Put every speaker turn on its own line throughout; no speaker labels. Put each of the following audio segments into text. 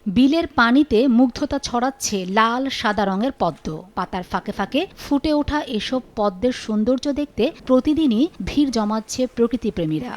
বিলের পানিতে মুগ্ধতা ছড়াচ্ছে লাল সাদা রঙের পদ্ম। পাতার ফাঁকে ফাঁকে ফুটে ওঠা এসব পদ্মের সৌন্দর্য দেখতে প্রতিদিনই ভিড় জমাচ্ছে প্রকৃতিপ্রেমীরা।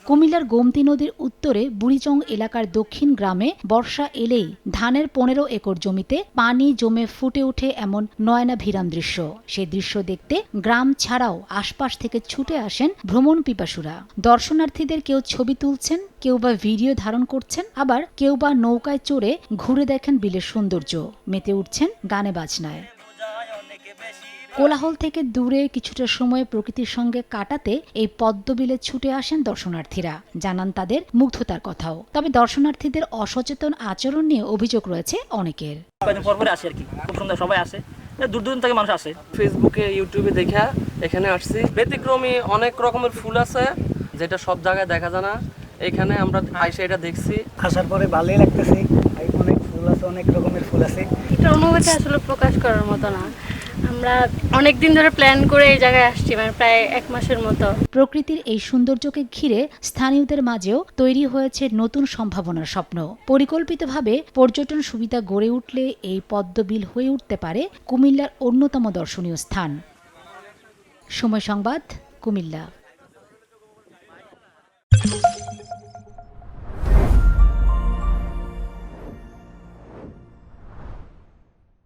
কুমিল্লার গোমতী নদীর উত্তরে বুড়িচং এলাকার দক্ষিণ গ্রামে বর্ষা এলেই ধানের ১৫ একর জমিতে পানি জমে ফুটে ওঠে এমন নয়নাভিরাম দৃশ্য। সেই দৃশ্য দেখতে গ্রাম ছাড়াও আশপাশ থেকে ছুটে আসেন ভ্রমণ পিপাসুরা। দর্শনার্থীদের কেউ ছবি তুলছেন, কেউ বা ভিডিও ধারণ করছেন, আবার কেউ বা নৌকায় চড়ে ঘুরে দেখেন বিলের সৌন্দর্য, মেতে উঠছেন গানে বাজনায়। কোলাহল থেকে দূরে কিছুটা সময় প্রকৃতির সঙ্গে কাটাতে এই পদ্মবিলে ছুটে আসেন দর্শনার্থীরা। জানান তাদের মুগ্ধতার কথাও। তবে দর্শনার্থীদের অসচেতন আচরণ নিয়ে অভিযোগ রয়েছে অনেকের।
খুব সুন্দর, সবাই আসে, দূর দূর থেকে মানুষ আসে।
ফেসবুকে, ইউটিউবে দেখা এখানে আসছি। ব্যতিক্রমী অনেক রকমের ফুল আছে যেটা সব জায়গায় দেখা যায় না। এখানে আমরা আইসে এটা দেখছি,
আসার পরে ভালোই লাগতেছে। অনেক ফুল আছে, অনেক রকমের ফুল আছে।
এটা অনুভূতি আসলে প্রকাশ করার মতো না। আমরা অনেক দিন ধরে প্ল্যান করে এই জায়গায় আসছি, মানে প্রায় ১ মাসের মতো।
প্রকৃতির এই সৌন্দর্যকে ঘিরে স্থানীয়দের মাঝেও তৈরি হয়েছে নতুন সম্ভাবনার স্বপ্ন। পরিকল্পিতভাবে পর্যটন সুবিধা গড়ে উঠলে এই পদ্মবিল হয়ে উঠতে পারে কুমিল্লার অন্যতম দর্শনীয় স্থান। সময় সংবাদ, কুমিল্লা।